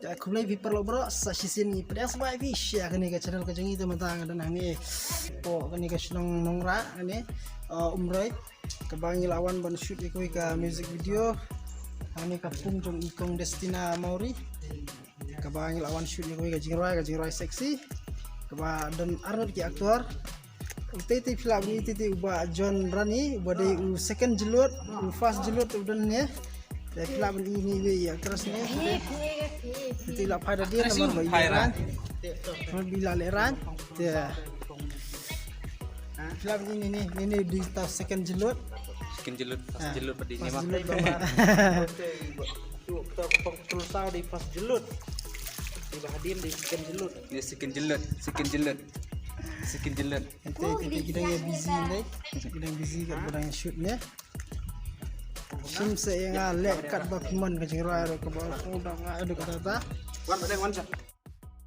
aku mulai viper lo bro sa sisin ni pedas mai vi share kani ke channel ke jengi teman-teman dan hani po kani ke senong nongra ani umroy ke bangi lawan ban shoot ikoi ke music video hani kapung jong ikong Destina Mauri ke bangi lawan shoot ikoi ke jingrai seksi ke ba dan Arnold ki aktor UTT film ni UTT uba John Rani uba day second jelut first jelut udan ne film ini we aktres ne itu lah pada dia nomor bayaran bila leran film ini di second jelut pas jelut pada ini mah kita terus tahu di first jelut di bahadim di second jelut ini second jelut kita yang busy nih kita busy kat barang shoot nya sim saya ngalek kat bakuman ke jingrai ke bawah udah ada kata wan